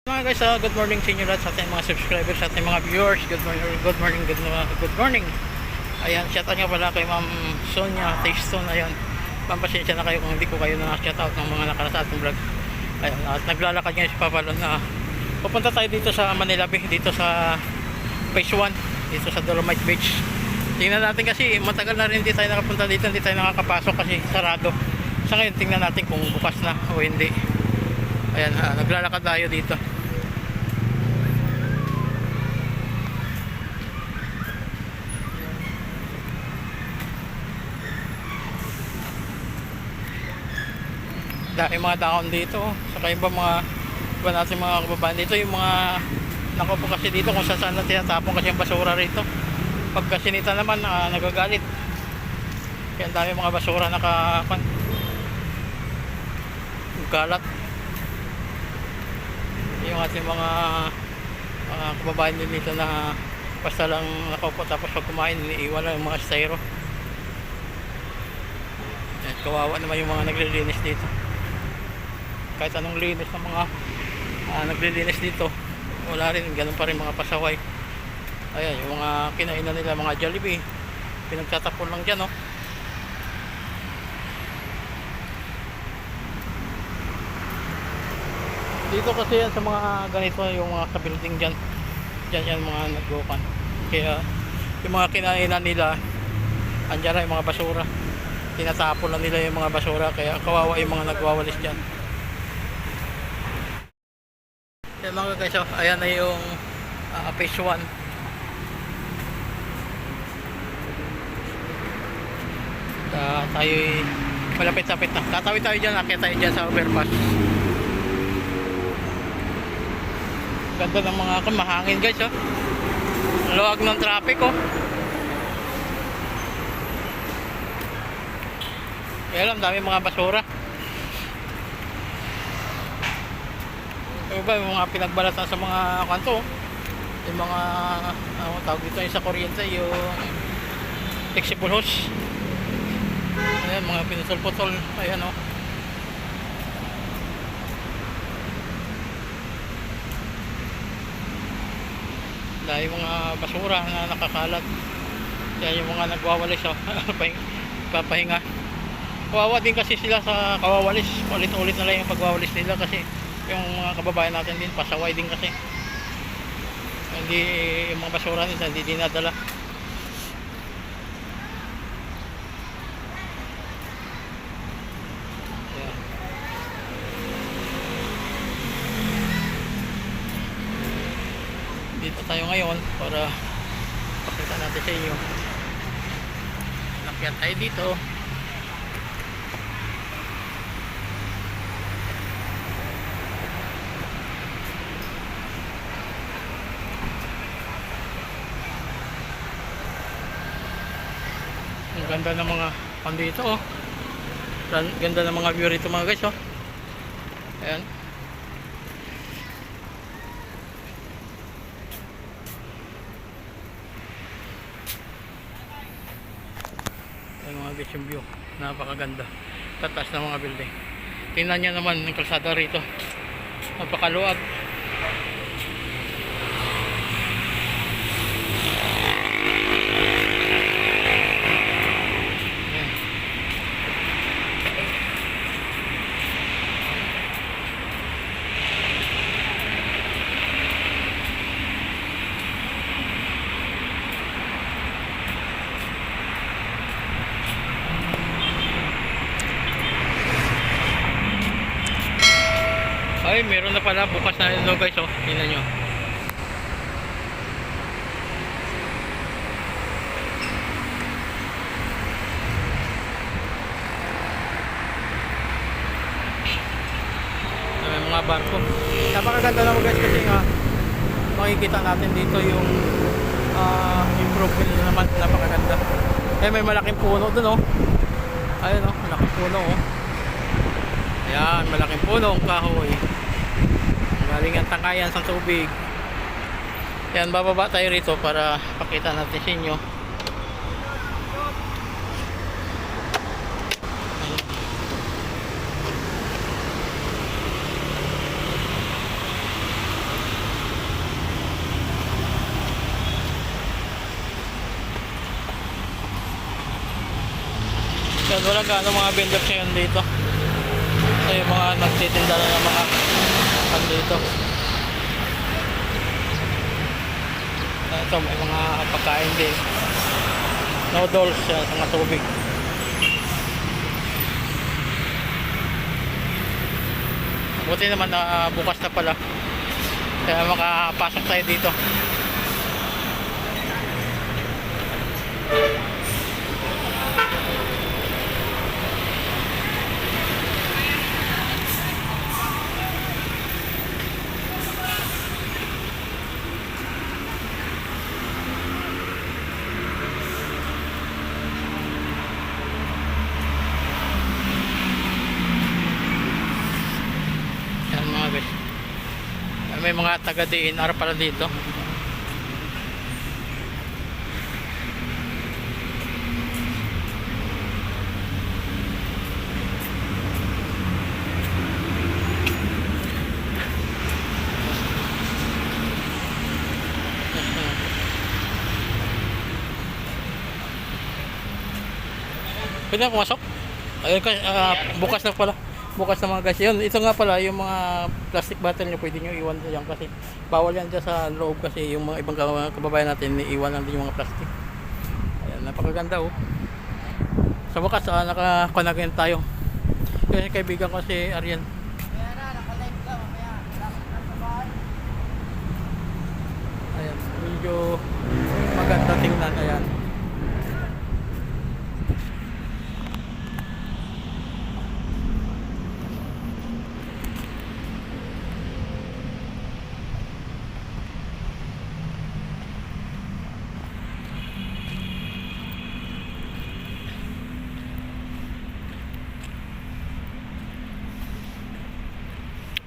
Mga guys, good morning sa inyo lahat, sa ating mga subscribers, sa ating mga viewers. Good morning. Ayan, shoutout nga pala kay Ma'am Sonia Tayston. Ayan, pampasensya na kayo kung hindi ko kayo na-shoutout ng mga nakarasa atong vlog. Ayan, at naglalakad ngayon si Papalon na pupunta tayo dito sa Manila Bay, dito sa Phase 1, dito sa Dolomite Beach. Tingnan natin kasi matagal na rin hindi tayo nakapunta dito, hindi tayo nakakapasok kasi sarado. Sa ngayon, tingnan natin kung bukas na o hindi. Ayan, naglalakad tayo dito. Dahil mga daon dito, saka yung iba natin mga kababayan dito, yung mga nakupo kasi dito kung saan na tinatapon kasi yung basura rito. Pagka sinita naman, nagagalit. Kaya dami mga basura galat. Yung ating mga kababayan din dito na basta lang nakaupo tapos pag kumain, iniiwan lang yung mga styro. Kawawa naman yung mga naglilinis dito. Kahit anong linis ng mga naglilinis dito, wala rin, ganun pa rin mga pasaway. Ayan, yung mga kinainan nila, mga Jollibee, pinagtatapon lang dyan, oh. Dito kasi yan sa mga ganito, yung mga sa building dyan yan mga nagbukan. Kaya yung mga kinainan nila, andyan na yung mga basura, tinatapon lang nila yung mga basura, kaya kawawa yung mga nagwawalis dyan. Yan mga guys, oh, ayan na yung Phase 1. Tayo malapit-lapit na. Tatawid tayo dyan, akit tayo dyan sa overpass. Ganda ng mga mahangin guys, oh. Luwag ng traffic, oh. Kaya lang, dami mga basura. Yung ba, yung mga pinagbalatan sa mga kanto, yung mga tawag dito yung sa kuryente, yung flexible hose. Ayan, mga pinutol-putol. Ayan, oh. Dahil mga basura na nakakalat. Kaya yung mga nagwawalis, oh, papahinga. Kawawa din kasi sila sa kawawalis. Ulit-ulit na lang yung pagwawalis nila kasi yung mga kababayan natin din pasaway din kasi hindi yung mga basura nila hindi dinadala. Yeah. Dito tayo ngayon para pakita natin sa inyo. Nakyat tayo dito. Ang ganda ng mga dito, oh. Ganda ng mga view rito mga guys, oh. Ayan. Ayan mga guys yung view. Napakaganda. Tatas ng mga building. Tingnan nyo naman yung kalsada rito. Napakaluwag. Ay, meron na pala bukas na ito guys, oh. Tingnan nyo. May mga barko. Napakaganda naman guys kasi nga makikita natin dito yung improvement naman. Napakaganda. Eh, may malaking puno dun, oh. Ayun, oh, malaking puno, oh. Ayan, malaking punong kahoy. Galing ang tangkayan sa tubig. Yan, bababa tayo rito para pakita natin sa inyo. Yan, wala gaano mga vendors ngayon dito. So yung mga nagtitinda na ng mga dito. Ito may mga pagkain din. Noodles yan, sa mga tubig. Buti naman na bukas na pala. Kaya makapasok tayo dito. May mga taga DNR pala dito. Pwede na pumasok? Ayun, bukas na pala. Bukas na mga guys. Yun, ito nga pala yung mga plastic bottle nyo pwede nyo iwan dyan kasi bawal yan dyan sa loob kasi yung mga ibang kababayan natin iwan lang din yung mga plastic. Ayan, napakaganda oh. Sa wakas nakakonagin tayo. Yung kaibigan ko si Ariel. Ayan, medyo maganda tingnan. Ayan.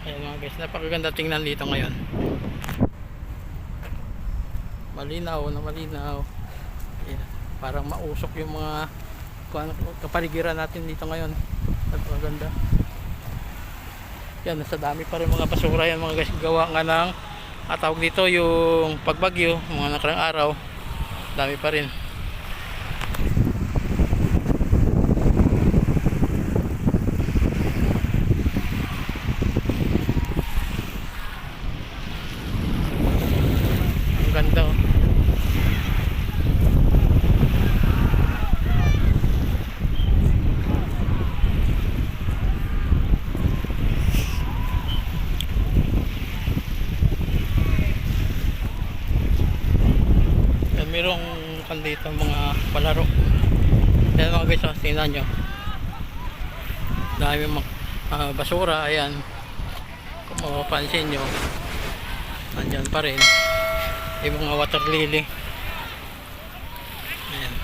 Ayan mga guys, napakaganda tingnan dito ngayon. Malinaw na malinaw. Ayan, parang mausok yung mga kapaligiran natin dito ngayon. Napakaganda. Yan, nasa dami pa rin mga basura yan mga guys. Gawa nga ng tawag dito yung pagbagyo, mga nakarang araw. Dami pa rin. Ganda oh. Yan, mayroong dito mga palaro. Yan mga guys, tingnan nyo. Dami mga basura. Ayan, kung mapapansin nyo, nandyan pa rin yung mga water lily. Ayan.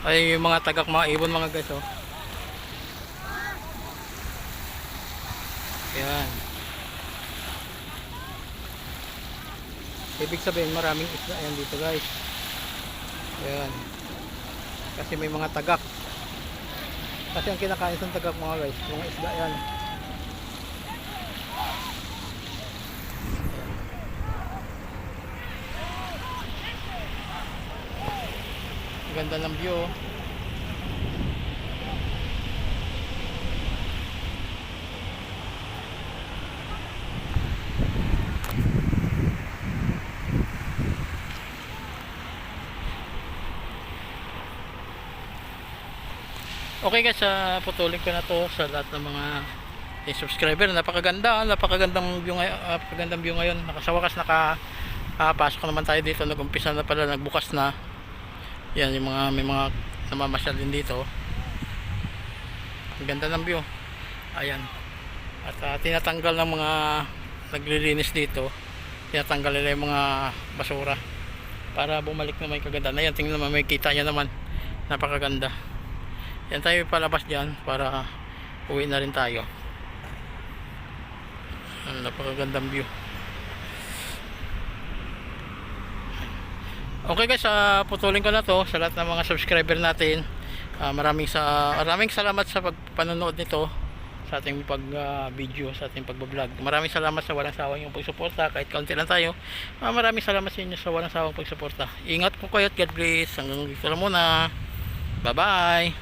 Ay yung mga tagak mga ibon mga guys oh. Ayan. Ibig sabihin maraming isda yan dito guys. Ayan. Kasi may mga tagak. Kasi ang kinakain sa tagak mga guys, mga isda yan. Ganda ng view. Okay guys, putulin ko na to sa lahat ng mga subscriber. Napakagandang view ngayon. Nakasawakas nakapasok naman tayo dito. Nag-umpisa na pala, nagbukas na. Yan yung may mga namamasyal din dito. Ang ganda ng view. Ayan. At tinatanggal ng mga naglilinis dito. Tinatanggal nila yung mga basura para bumalik na may kagandahan. Ayan, tingnan naman, may kita niya naman. Napakaganda. Yan, tayo palabas dyan para uwi na rin tayo. Napakagandang view. Okay guys, putulin ko na to sa lahat ng mga subscriber natin. Maraming salamat sa panonood nito sa ating video, sa ating pagbablog. Maraming salamat sa walang sawang yung pagsuporta, kahit kaunti lang tayo. Maraming salamat sa inyo sa walang sawang pagsuporta. Ingat po kayo at God bless. Hanggang dito lang muna. Bye bye.